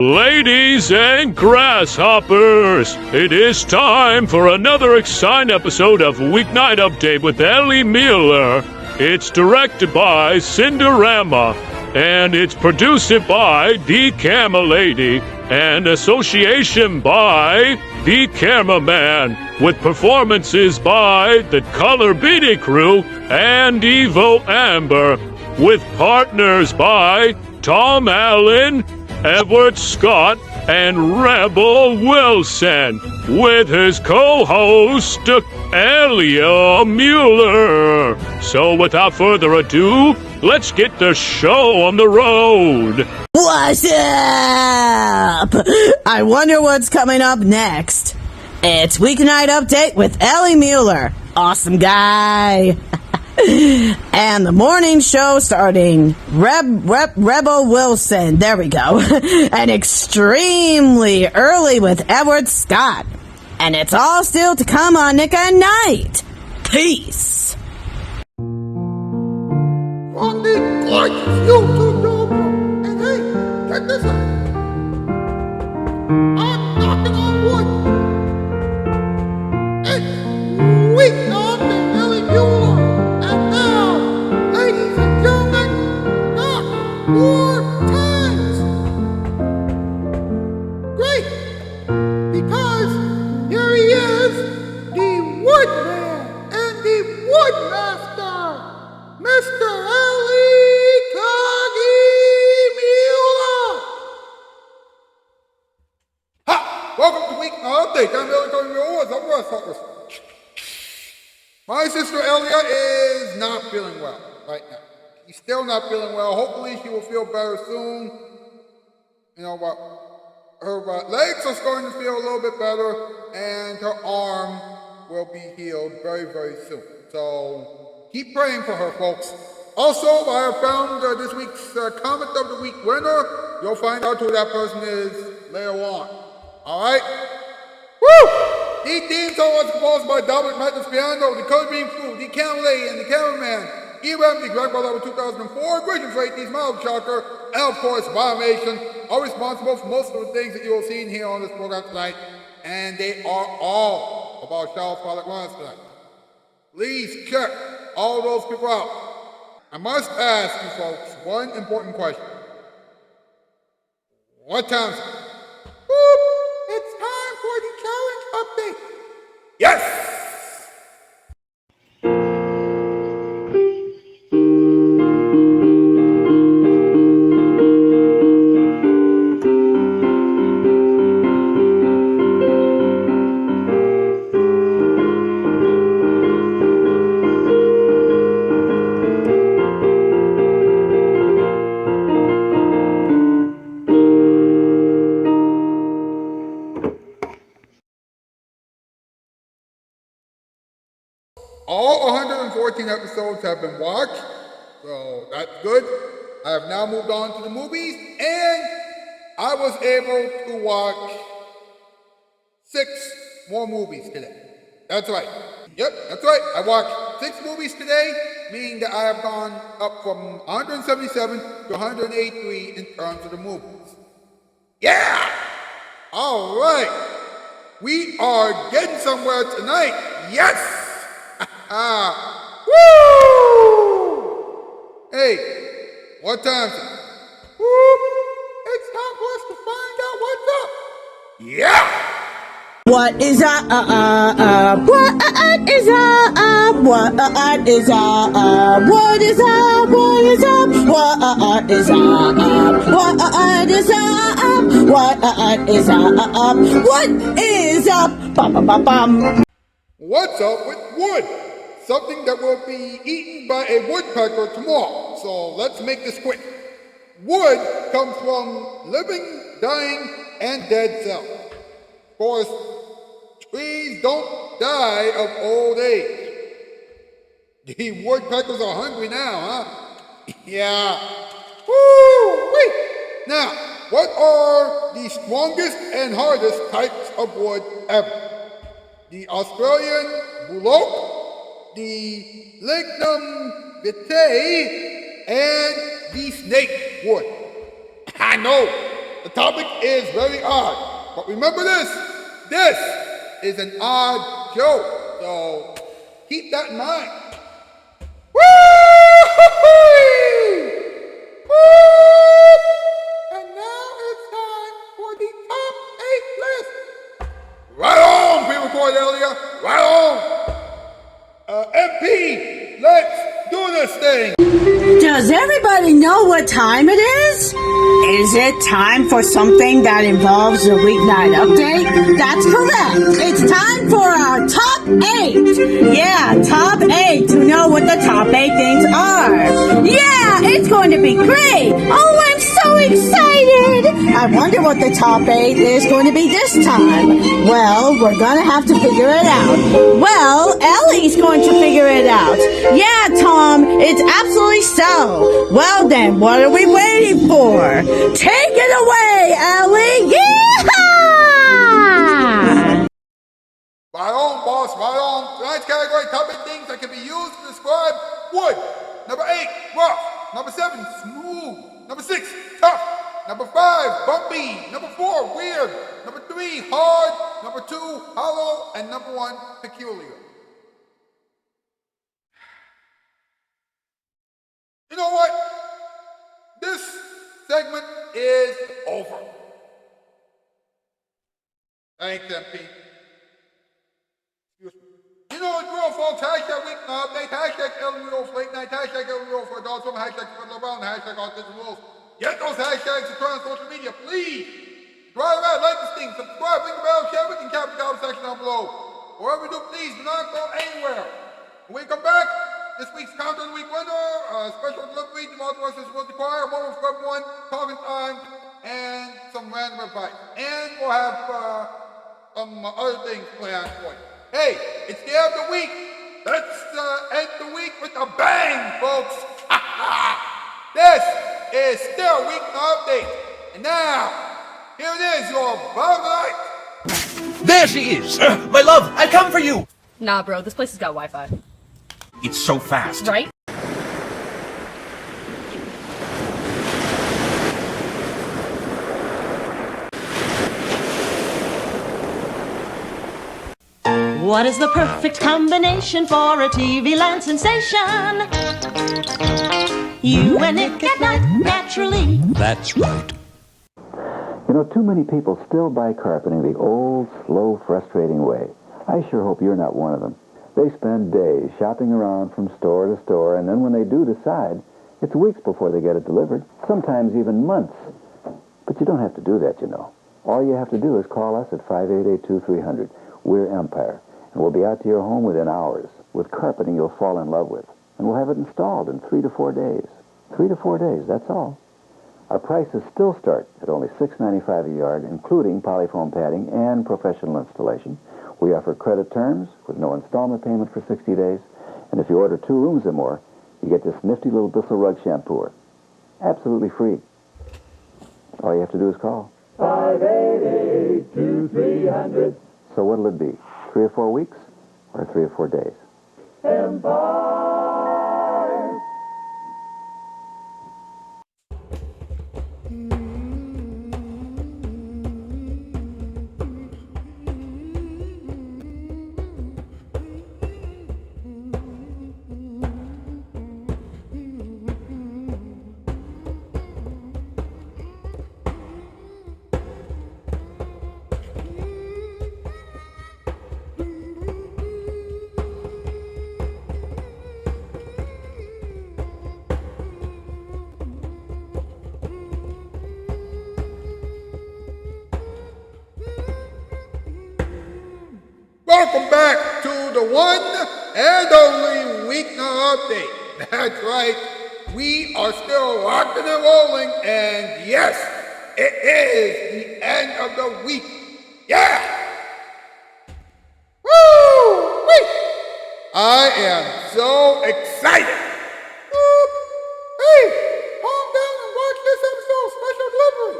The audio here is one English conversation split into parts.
Ladies and grasshoppers, it is time for another exciting episode of Weeknight Update with Ellie Muller. It's directed by Cinderama, and it's produced by The Camera Lady, and association by The Cameraman, with performances by the Color Beatty Crew and Evo Amber, with partners by Tom Allen, Edward Scott, and Rebel Wilson, with his co-host, Elia Muller. So without further ado, let's get the show on the road. What's up? I wonder what's coming up next. It's Weeknight Update with Ellie Muller. Awesome guy. And the morning show starting Rebel Wilson. There we go. And extremely early with Edward Scott. And it's all still to come on Nick at Night. Peace. On the gorgeous YouTube channel. And hey, check this out. I'm knocking on wood. It's Weeknight with Ellie Muller. And now, ladies and gentlemen, knock 4 times. Great, because here he is, the Woodman and the Woodmaster, Mr. Ellie Muller. Ha! Welcome to Weeknight Update. I'm Ellie Muller. I'm Grasshoppers. My sister Elia is not feeling well right now. She's still not feeling well. Hopefully she will feel better soon. You know what? Her legs are starting to feel a little bit better, and her arm will be healed very, very soon. So keep praying for her, folks. Also, I have found this week's Comment of the Week winner. You'll find out who that person is later on. All right? Woo! These themes songs was composed by Dominic Mathis Piano, the Color Beam Crew, the Camera Lady, and the Cameraman. ERM, the Greg Ball 2004, Gracious Rate, the Smile Shocker, and of course, Violation are responsible for most of the things that you will see here on this program tonight, and they are all about Shoutout Spotlight runners tonight. Please check all those people out. I must ask you folks one important question. What time is it? Boop! It's time for the challenge update. Yes! All 114 episodes have been watched, so that's good. I have now moved on to the movies, and I was able to watch 6 more movies today. That's right. Yep, that's right. I watched 6 movies today, meaning that I have gone up from 177 to 183 in terms of the movies. Yeah! All right. We are getting somewhere tonight. Yes! Woo! Hey, what time is it? Whoop! It's time for us to find out what's up. Yeah! What is up? What is up? What is up? What is up? What is up? What is up? What is up? What is up? What is up? Bum bum bum bum. What's up with wood? Something that will be eaten by a woodpecker tomorrow. So let's make this quick. Wood comes from living, dying, and dead cells. Of course, trees don't die of old age. The woodpeckers are hungry now, huh? Yeah. Woo-wee! Now, what are the strongest and hardest types of wood ever? The Australian Bullock, the Lignum vitae, and the snake wood. I know, The topic is very odd. But remember this. This is an odd joke. So keep that in mind. And now it's time for the top 8 list. Right on, pre-recorded earlier. Right on. MP, let's do this thing. Does everybody know what time it is? Is it time for something that involves a weeknight update? That's correct. It's time for our top 8. Yeah, top 8 to know what the top 8 things are. Yeah, it's going to be great. Oh, I'm so excited. I wonder what the top 8 is going to be this time. Well, we're going to have to figure it out. Well, Ellie's going to figure it out. Yeah, Tom, it's absolutely so. Well then, what are we waiting for? Take it away, Ellie! Yeah! Right on, boss, right on. Tonight's category, top 8 things that can be used to describe wood. Number 8, rough. Number 7, smooth. Number 6, tough. Number 5, bumpy. Number 4, weird. Number 3, hard. Number 2, hollow. And number 1, peculiar. You know what? This segment is over. Thanks, MP. Excuse me. You know it's real, folks. Hashtag Weeknight Update, hashtag LWO Late Night, hashtag LWO for Adults, hashtag Spread Love Around, hashtag Autism Rules. Get those hashtags and turn on social media, please. Drive around, like this thing, subscribe, ring the bell, share it, and cap the comment section down below. Whatever you do, please do not go anywhere. When we come back, this week's Counter of the Week winner, special delivery, the Northwest will require a moment for everyone, talking time, and some random advice. And we'll have some other things planned for you. Hey, it's the end of the week. Let's end the week with a bang, folks. This is still Weeknight Update. And now, here it is, your bottom night. There she is! My love, I've come for you! Nah, bro, this place has got Wi-Fi. It's so fast. Right? What is the perfect combination for a TV land sensation? You and Nick at night, naturally. That's right. You know, too many people still buy carpeting the old, slow, frustrating way. I sure hope you're not one of them. They spend days shopping around from store to store, and then when they do decide, it's weeks before they get it delivered, sometimes even months. But you don't have to do that, you know. All you have to do is call us at 588-2300. We're Empire, and we'll be out to your home within hours with carpeting you'll fall in love with. And we'll have it installed in 3 to 4 days. 3 to 4 days, that's all. Our prices still start at only $6.95 a yard, including polyfoam padding and professional installation. We offer credit terms with no installment payment for 60 days. And if you order 2 rooms or more, you get this nifty little Bissell rug shampooer. Absolutely free. All you have to do is call. 588-2300. So what'll it be? 3 or 4 weeks? Or 3 or 4 days? Empire! Welcome back to the one and only Weeknight Update. That's right, we are still rocking and rolling, and yes, it is the end of the week. Yeah! Woo! Wee! I am so excited. Whoop. Hey, calm down and watch this episode special delivery.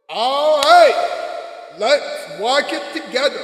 All right, let's watch it together.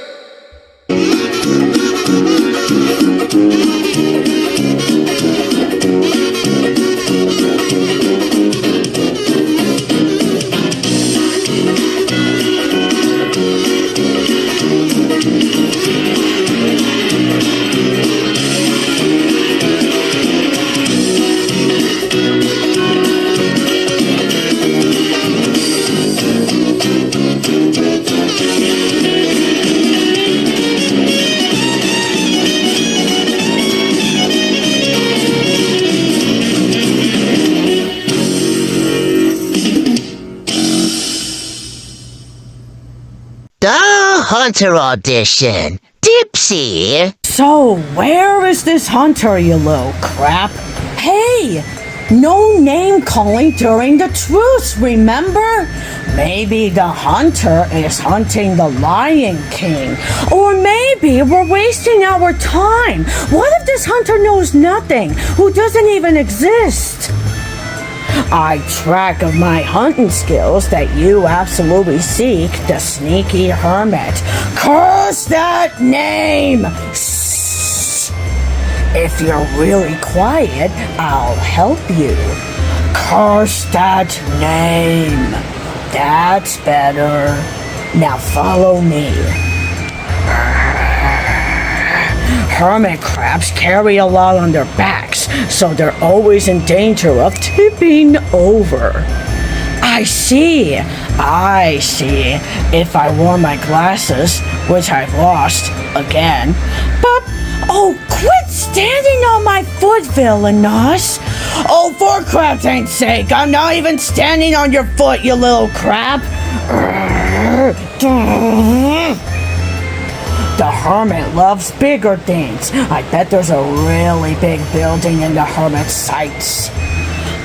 The Hunter Audition. Dipsy. So, where is this hunter, you little crap? Hey! No name calling during the truce, remember? Maybe the hunter is hunting the Lion King. Or maybe we're wasting our time. What if this hunter knows nothing, who doesn't even exist? I track of my hunting skills that you absolutely seek, the sneaky hermit. Curse that name! Shh. If you're really quiet, I'll help you. Curse that name. That's better. Now follow me. Hermit crabs carry a lot on their backs, so they're always in danger of tipping over. I see. If I wore my glasses, which I've lost again. But, oh, quit standing on my foot, villainous. Oh, for crap's sake, I'm not even standing on your foot, you little crap. The hermit loves bigger things. I bet there's a really big building in the hermit's sights.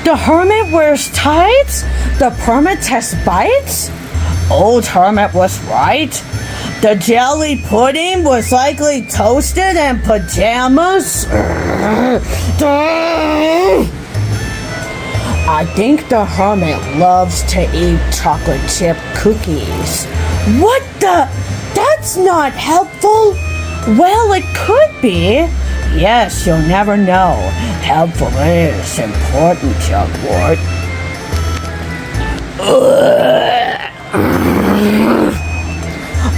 The hermit wears tights? The permit tests bites? Old hermit was right. The jelly pudding was likely toasted in pajamas. I think the hermit loves to eat chocolate chip cookies. What the? That's not helpful. Well, it could be. Yes, you'll never know. Helpful is important, Jugwort.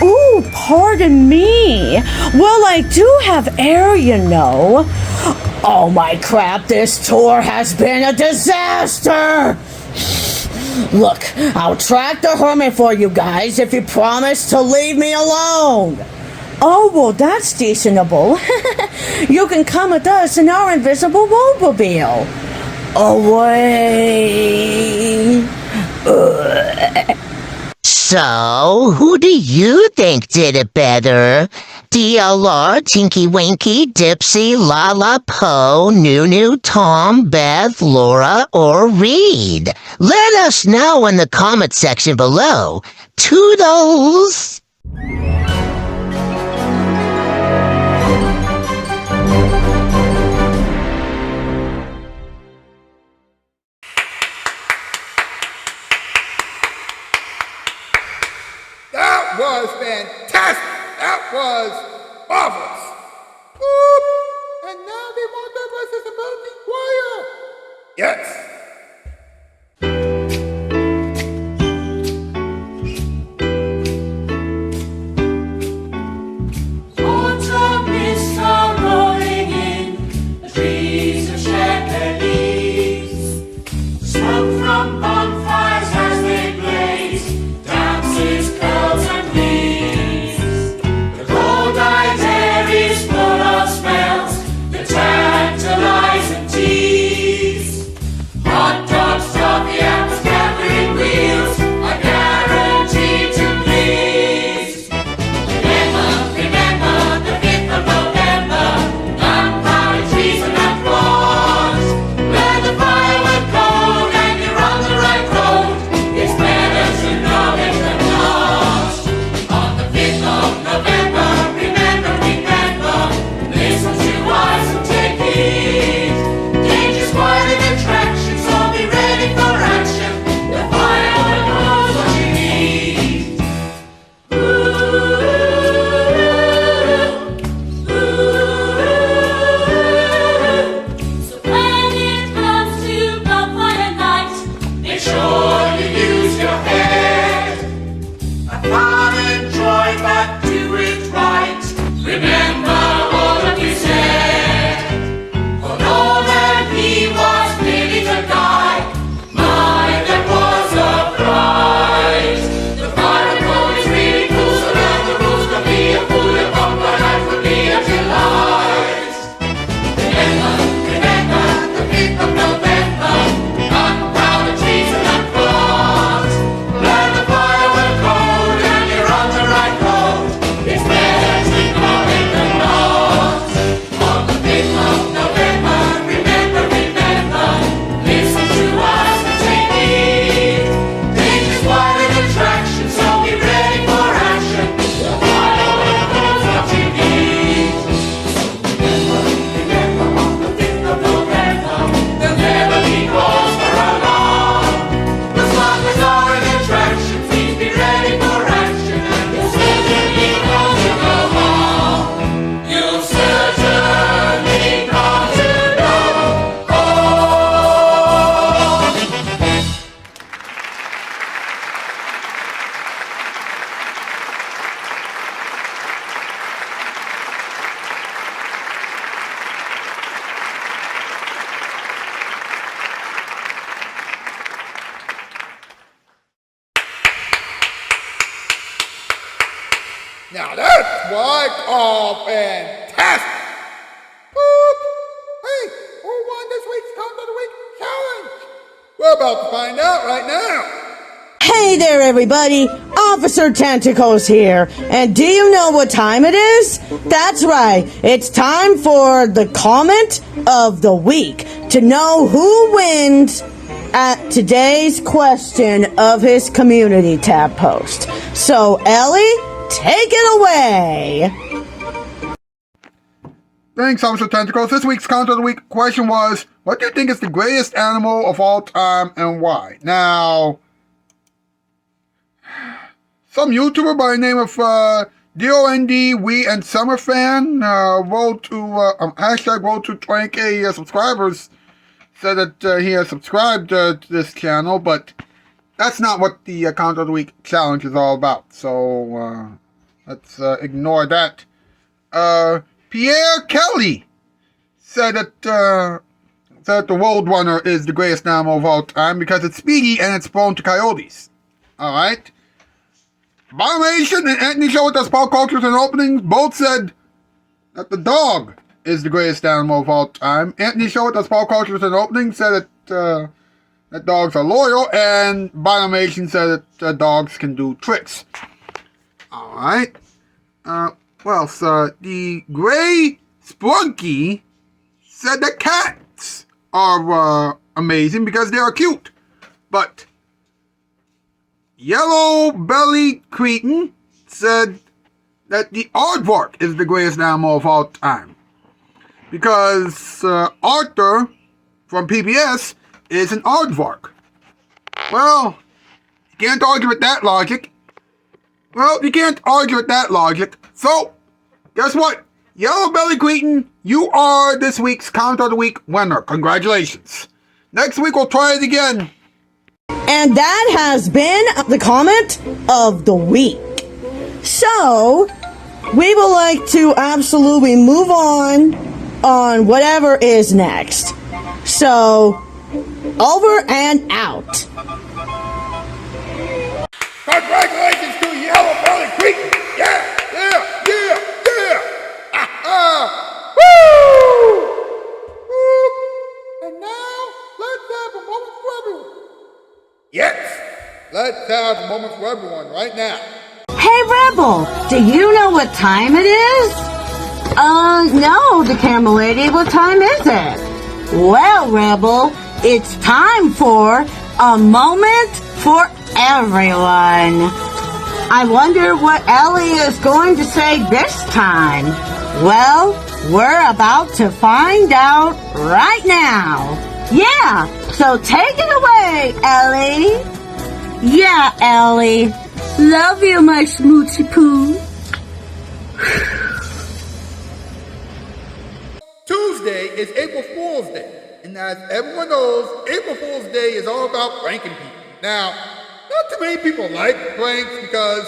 Ooh, pardon me. Well, I do have air, you know. Oh my crap, this tour has been a disaster! Look, I'll track the hermit for you guys if you promise to leave me alone. Oh, well, that's decentable. You can come with us in our invisible mobile. Away. So, who do you think did it better? DLR, Tinky Winky, Dipsy, Lala, Poe, Nunu, Tom, Beth, Laura, or Reed? Let us know in the comment section below. Toodles! That was fantastic. That was marvelous. Boop. And now they want the responsibility choir. Yes. Autumn mists are rolling in, the trees are shed their leaves. Smoke from bonfires as they blaze, dances, curls and leaves. The cold night air is full of smells that tantalize and tease. Now that's what I call fantastic. Boop. Hey, who won this week's Count of the Week challenge? We're about to find out right now. Hey there, everybody! Officer Tentacles here, and do you know what time it is? That's right, it's time for the comment of the week to know who wins at today's question of his community tab post. So, Ellie, take it away! Thanks, Officer Tentacles. This week's Count of the Week question was, what do you think is the greatest animal of all time and why? Now, some YouTuber by the name of DOND We and Summer Fan rolled to hashtag rolled to 20k subscribers, said that he has subscribed to this channel, but that's not what the Count of the Week challenge is all about. So let's ignore that. Pierre Kelly said that the Roadrunner is the greatest animal of all time because it's speedy and it's prone to coyotes. All right. Abomination and Anthony Show with us pop cultures and openings both said that the dog is the greatest animal of all time. Anthony Show with us pop cultures and openings said that dogs are loyal, and Abomination said that dogs can do tricks. All right. Well, sir, the Gray Splunky said that cats are amazing because they are cute, but Yellow Belly Cretin said that the aardvark is the greatest animal of all time because Arthur from PBS is an aardvark. Well, you can't argue with that logic. So, guess what? Yellow Belly Cretin, you are this week's Count of the Week winner. Congratulations. Next week we'll try it again. And that has been the comment of the week. So, we would like to absolutely move on whatever is next. So, over and out. Congratulations to Yellow Belly Cretin. Yeah. Woo! And now, let's have a moment for everyone. Yes, let's have a moment for everyone right now. Hey, Rebel, do you know what time it is? No, the camera lady, what time is it? Well, Rebel, it's time for a moment for everyone. I wonder what Ellie is going to say this time. Well, we're about to find out right now. Yeah, so take it away, Ellie. Yeah, Ellie. Love you, my smoochie poo. Tuesday is April Fool's Day. And as everyone knows, April Fool's Day is all about pranking people. Now, not too many people like pranks because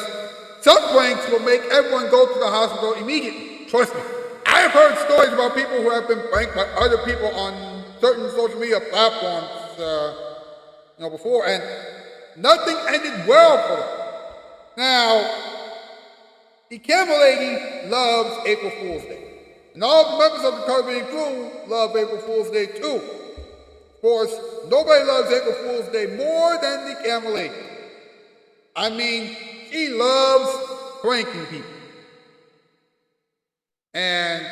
some pranks will make everyone go to the hospital immediately. Trust me. I have heard stories about people who have been pranked by other people on certain social media platforms, before, and nothing ended well for them. Now, the camera lady loves April Fool's Day, and all the members of the Caribbean crew love April Fool's Day too. Of course, nobody loves April Fool's Day more than the camera lady. I mean, she loves pranking people. And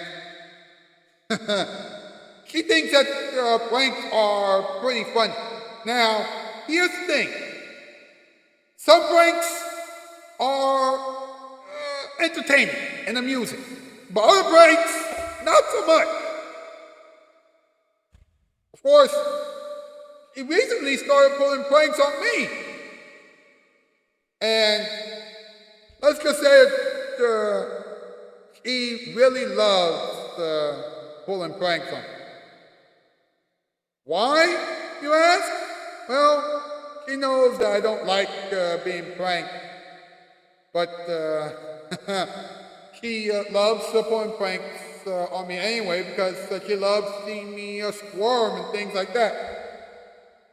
she thinks that pranks are pretty funny. Now, here's the thing. Some pranks are entertaining and amusing, but other pranks, not so much. Of course, he recently started pulling pranks on me. And let's just say that he really loves pulling pranks on me. Why, you ask? Well, he knows that I don't like being pranked. But she loves pulling pranks on me anyway because she loves seeing me squirm and things like that.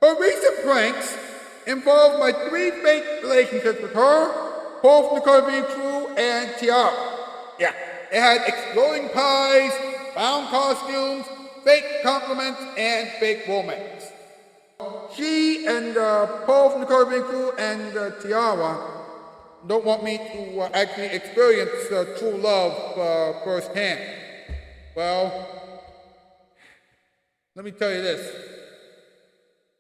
Her recent pranks involved my 3 fake relationships with her, Paul from the Caribbean crew, and tiara. Yeah, it had exploding pies, clown costumes, fake compliments, and fake romance. She and Paul from the Caribbean Crew and Tiara don't want me to actually experience true love firsthand. Well, let me tell you this.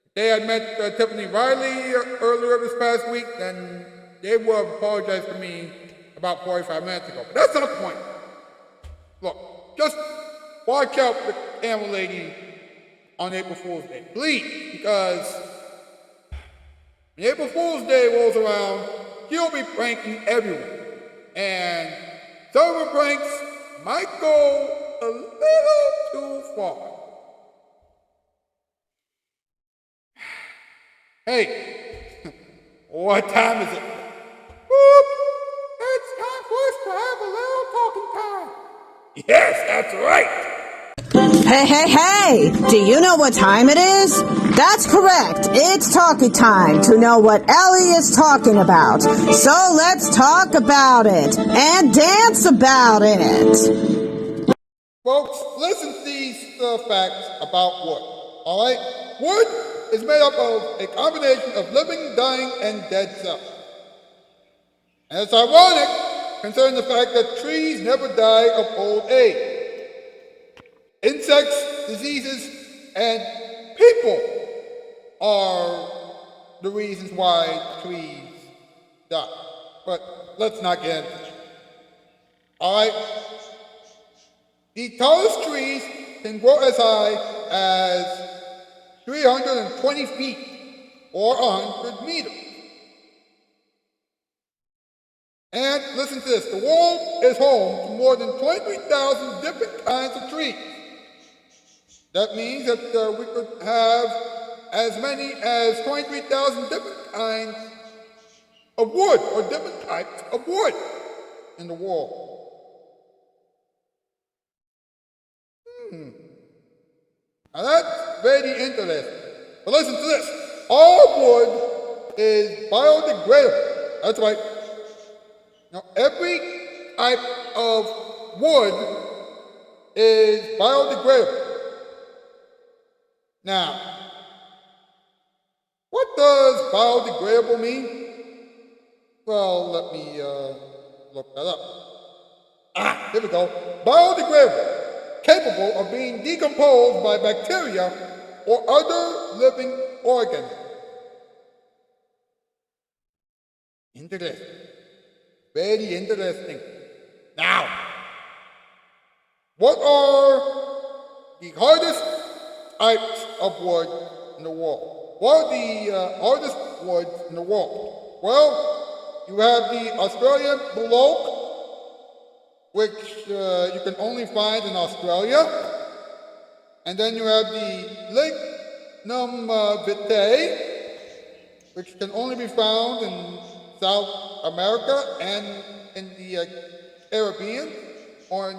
If they had met Tiffany Riley earlier this past week, then they would have apologized to me about 45 minutes ago. But that's not the point. Look, just watch out for the camel lady on April Fool's Day, please, because when April Fool's Day rolls around, she'll be pranking everyone. And some of her pranks might go a little too far. Hey, what time is it? Whoop! It's time for us to have a little talking time. Yes, that's right. Hey! Do you know what time it is? That's correct. It's talkie time to know what Ellie is talking about. So let's talk about it and dance about it. Folks, listen to these facts about wood. All right? Wood is made up of a combination of living, dying, and dead cells. And it's ironic, considering the fact that trees never die of old age. Insects, diseases, and people are the reasons why trees die. But let's not get into that. All right? The tallest trees can grow as high as 320 feet or 100 meters. And listen to this, the world is home to more than 23,000 different kinds of trees. That means that we could have as many as 23,000 different kinds of wood or different types of wood in the world. Now that's very interesting. But listen to this. All wood is biodegradable. That's right. Now every type of wood is biodegradable. Now, what does biodegradable mean? Well, let me look that up. Here we go. Biodegradable. Capable of being decomposed by bacteria or other living organisms. Interesting. Very interesting. Now, what are the hardest types of wood in the world? What are the hardest woods in the world? Well, you have the Australian blue oak, which you can only find in Australia. And then you have the lignum vitae, which can only be found in South America and in the Caribbean, or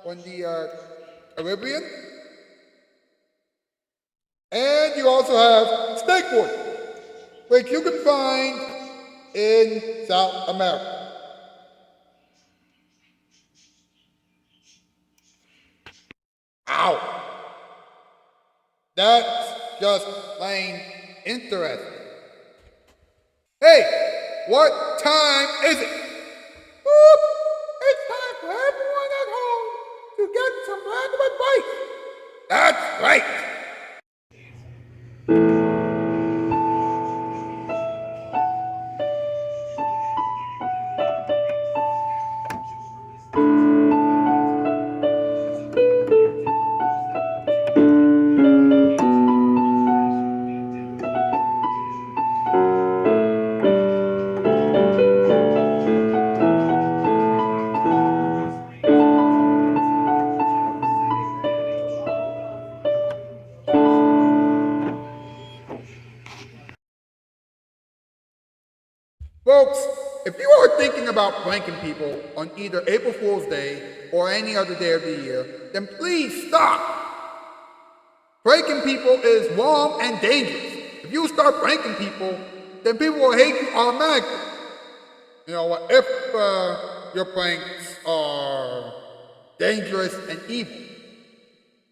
on the Caribbean. And you also have snakewood, which you can find in South America. Ow! That's just plain interesting. Hey, what time is it? Whoop! It's time for everyone at home to get some random advice. That's right. Folks, if you are thinking about pranking people on either April Fool's Day or any other day of the year, then please stop. Pranking people is wrong and dangerous. If you start pranking people, then people will hate you automatically. You know, if your pranks are dangerous and evil.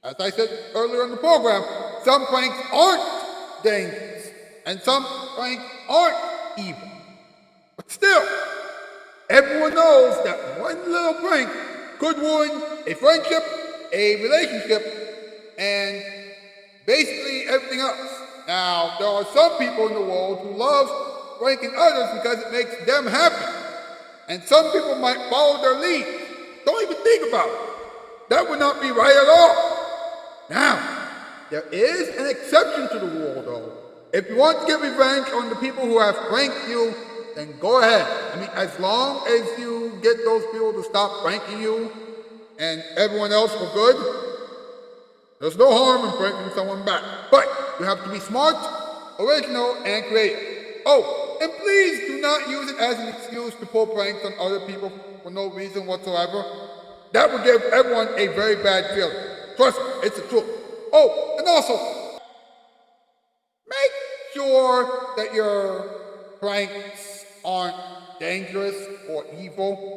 As I said earlier in the program, some pranks aren't dangerous, and some pranks aren't evil. But still, everyone knows that one little prank could ruin a friendship, a relationship, and basically everything else. Now, there are some people in the world who love pranking others because it makes them happy. And some people might follow their lead. Don't even think about it. That would not be right at all. Now, there is an exception to the rule, though. If you want to get revenge on the people who have pranked you, then go ahead. I mean, as long as you get those people to stop pranking you and everyone else for good, there's no harm in pranking someone back. But you have to be smart, original, and creative. Oh, and please do not use it as an excuse to pull pranks on other people for no reason whatsoever. That would give everyone a very bad feeling. Trust me, it's the truth. Oh, and also, make sure that your pranks aren't dangerous or evil.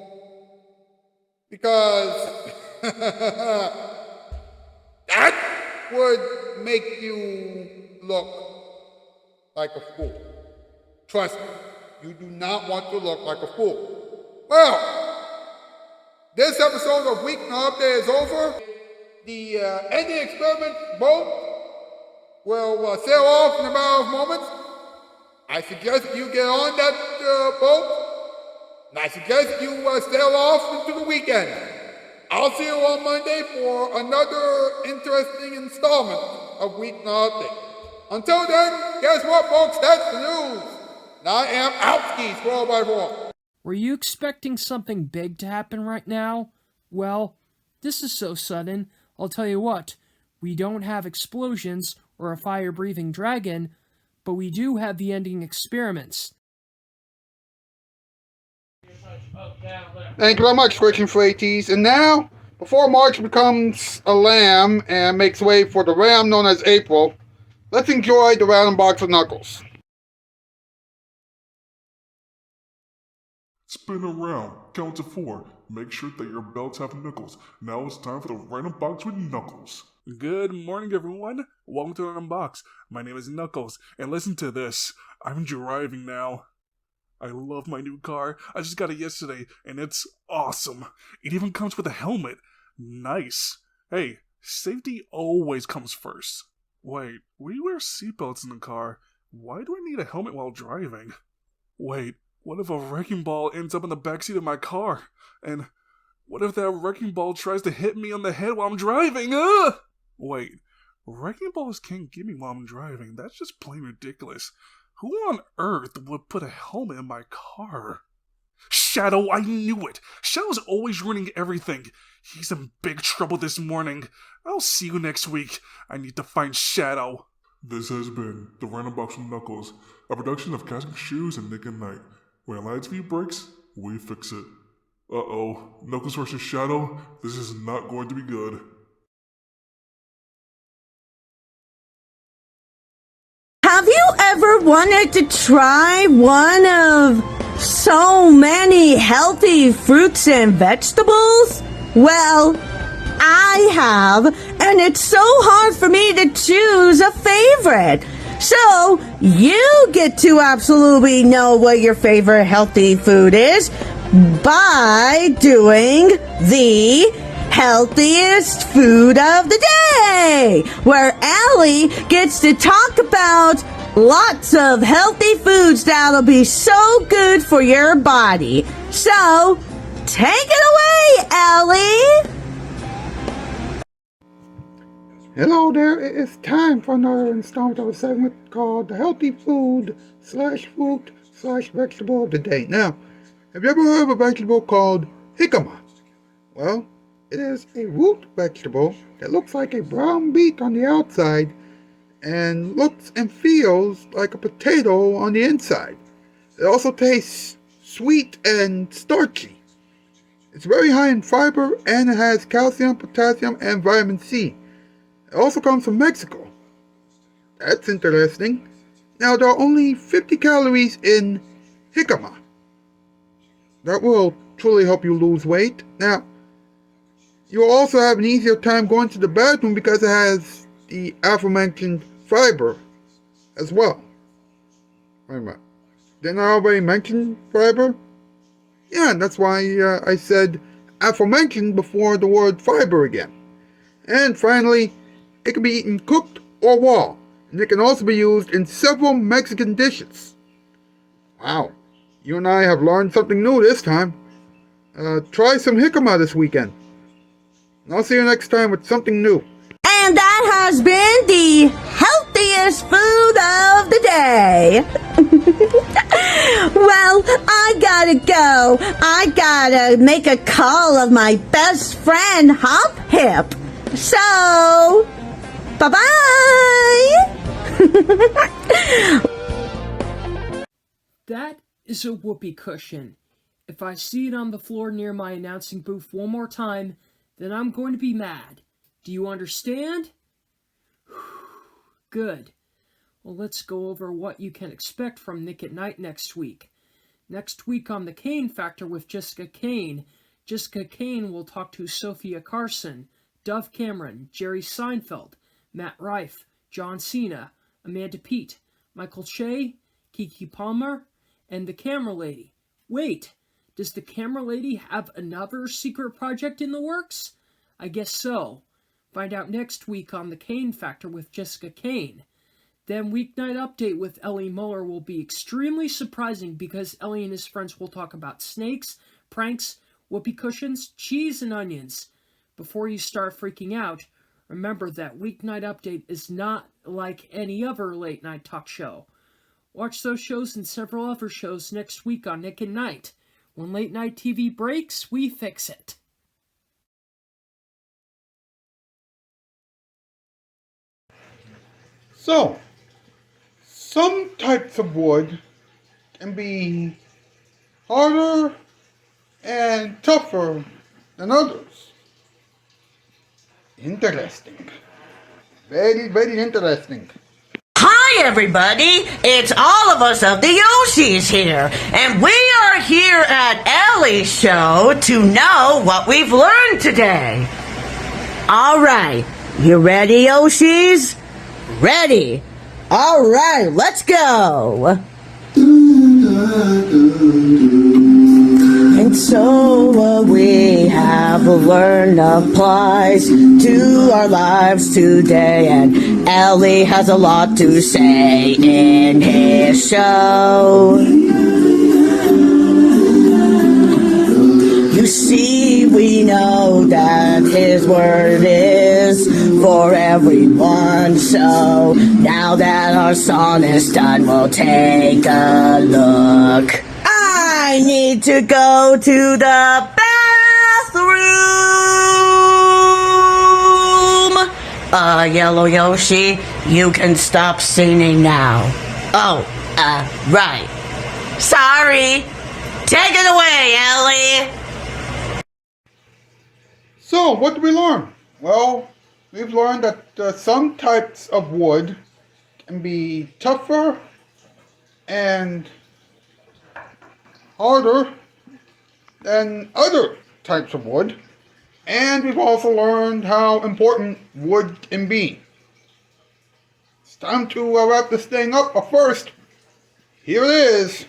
Because that would make you look like a fool. Trust me, you do not want to look like a fool. Well, this episode of Weeknight Update is over. The ending experiment boat will sail off in a matter of moments. I suggest you get on that boat, and I suggest you sail off into the weekend. I'll see you on Monday for another interesting installment of Weeknight Update. Until then, guess what, folks? That's the news. And I am Outski, 12x4. Were you expecting something big to happen right now? Well, this is so sudden, I'll tell you what. We don't have explosions or a fire-breathing dragon, but we do have the ending experiments. Thank you very much, Switching for ATs. And now, before March becomes a lamb and makes way for the ram known as April, let's enjoy the random box of Knuckles. Spin around, count to 4. Make sure that your belts have Knuckles. Now it's time for the random box with Knuckles. Good morning, everyone. Welcome to the random box. My name is Knuckles, and listen to this. I'm driving now. I love my new car. I just got it yesterday, and it's awesome. It even comes with a helmet. Nice. Hey, safety always comes first. Wait, we wear seatbelts in the car. Why do I need a helmet while driving? Wait, what if a wrecking ball ends up in the backseat of my car? And what if that wrecking ball tries to hit me on the head while I'm driving? Wait, wrecking balls can't get me while I'm driving. That's just plain ridiculous. Who on earth would put a helmet in my car? Shadow, I knew it! Shadow's always ruining everything. He's in big trouble this morning. I'll see you next week. I need to find Shadow. This has been the Random Box with Knuckles, a production of Casting Shoes and Nick and Knight. When Lights V breaks, we fix it. Uh-oh, Knuckles versus Shadow, this is not going to be good. Have you ever wanted to try one of so many healthy fruits and vegetables? Well, I have, and it's so hard for me to choose a favorite. So, you get to absolutely know what your favorite healthy food is by doing the healthiest food of the day, where Allie gets to talk about lots of healthy foods that'll be so good for your body. So, take it away, Allie! Hello there, it is time for another installment of a segment called the Healthy Food / Fruit / Vegetable of the Day. Now, have you ever heard of a vegetable called jicama? Well, it is a root vegetable that looks like a brown beet on the outside and looks and feels like a potato on the inside. It also tastes sweet and starchy. It's very high in fiber and it has calcium, potassium, and vitamin C. It also comes from Mexico. That's interesting. Now, there are only 50 calories in jicama. That will truly help you lose weight. Now, you'll also have an easier time going to the bathroom because it has the aforementioned fiber as well. Wait a minute. Didn't I already mention fiber? Yeah, that's why I said aforementioned before the word fiber again. And finally, it can be eaten cooked or raw, and it can also be used in several Mexican dishes. Wow, you and I have learned something new this time. Try some jicama this weekend. And I'll see you next time with something new. And that has been the healthiest food of the day. Well, I gotta go. I gotta make a call of my best friend, Hop Hip. So, bye-bye. That is a whoopee cushion. If I see it on the floor near my announcing booth one more time, then I'm going to be mad. Do you understand? Good. Well, let's go over what you can expect from Nick at Night next week. Next week on The Kane Factor with Jessica Kane. Jessica Kane will talk to Sophia Carson, Dove Cameron, Jerry Seinfeld, Matt Rife, John Cena, Amanda Peet, Michael Che, Kiki Palmer, and the Camera Lady. Wait, does the Camera Lady have another secret project in the works? I guess so. Find out next week on The Kane Factor with Jessica Kane. Then Weeknight Update with Ellie Muller will be extremely surprising because Ellie and his friends will talk about snakes, pranks, whoopee cushions, cheese, and onions. Before you start freaking out, remember that Weeknight Update is not like any other late night talk show. Watch those shows and several other shows next week on Nick at Night. When late night TV breaks, we fix it. So, some types of wood can be harder and tougher than others. Interesting. Very, very interesting. Hi, everybody. It's all of us of the Yoshis here, and we are here at Ellie's show to know what we've learned today. All right. You ready, Yoshis? Ready. All right, let's go. And so what we have learned applies to our lives today, and Ellie has a lot to say in his show. You see, we know that his word is for everyone, so now that our song is done, we'll take a look. I need to go to the bathroom. Yellow Yoshi, you can stop singing now. Oh, right. Sorry. Take it away, Ellie. So, what did we learn? Well, we've learned that some types of wood can be tougher and harder than other types of wood. And we've also learned how important wood can be. It's time to wrap this thing up, but first, here it is.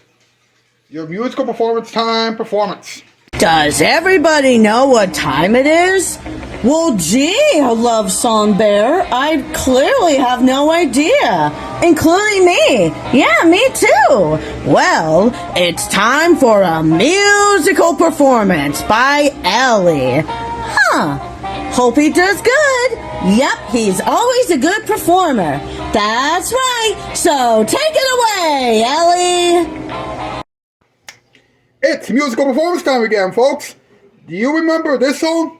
Your musical performance time performance. Does everybody know what time it is? Well, gee, Love Song Bear, I clearly have no idea. Including me. Yeah, me too. Well, it's time for a musical performance by Ellie. Huh. Hope he does good. Yep, he's always a good performer. That's right. So take it away, Ellie. It's musical performance time again, folks. Do you remember this song?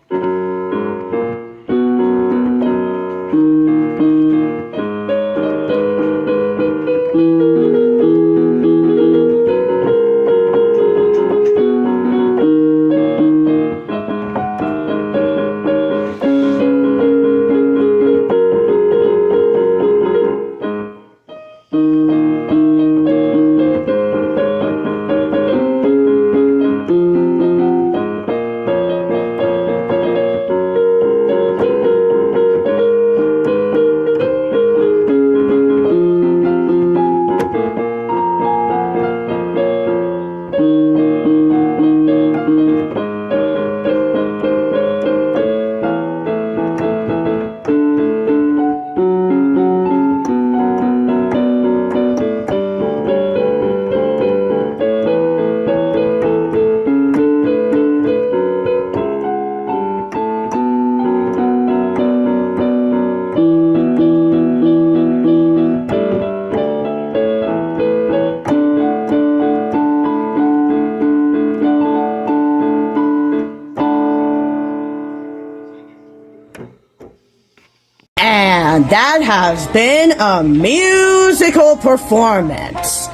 And that has been a musical performance.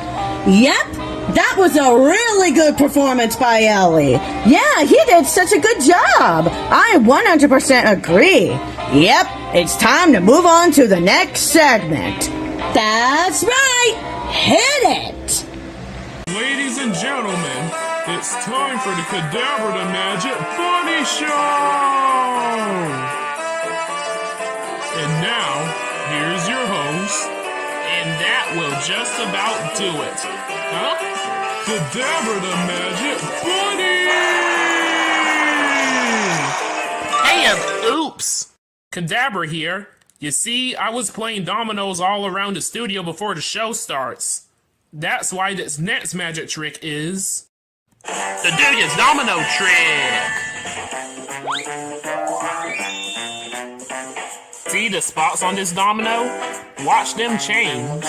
Yep, that was a really good performance by Ellie. Yeah, he did such a good job. I 100% agree. Yep, it's time to move on to the next segment. That's right, hit it! Ladies and gentlemen, it's time for the Cadaver the Magic Bunny Show! And now, here's your host, and that will just about do it. Huh? Cadaver the Magic Bunny! Hey, oops! Cadaver here. You see, I was playing dominoes all around the studio before the show starts. That's why this next magic trick is... the Dude's Domino Trick! See the spots on this domino? Watch them change.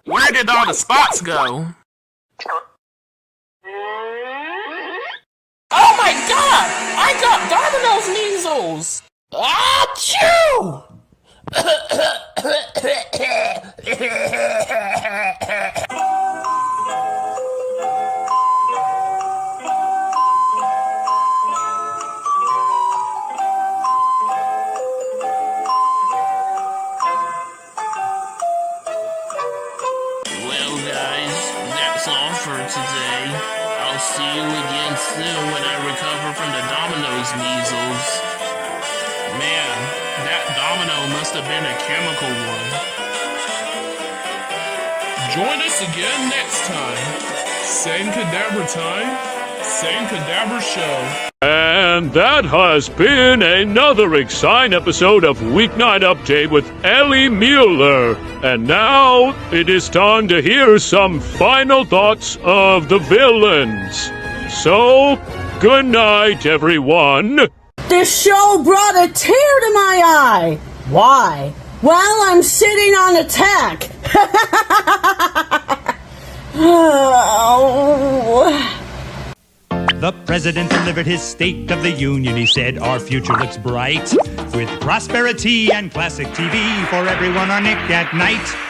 Where did all the spots go? Oh my god! I got Domino's measles! Achoo! Today. I'll see you again soon when I recover from the Domino's measles. Man, that domino must have been a chemical one. Join us again next time. Same Cadaver time, same Cadaver show. And that has been another exciting episode of Weeknight Update with Ellie Muller. And now it is time to hear some final thoughts of the villains. So, good night, everyone. This show brought a tear to my eye. Why? Well, I'm sitting on a tack. The president delivered his State of the Union. He said, our future looks bright with prosperity and classic TV for everyone on Nick at Night.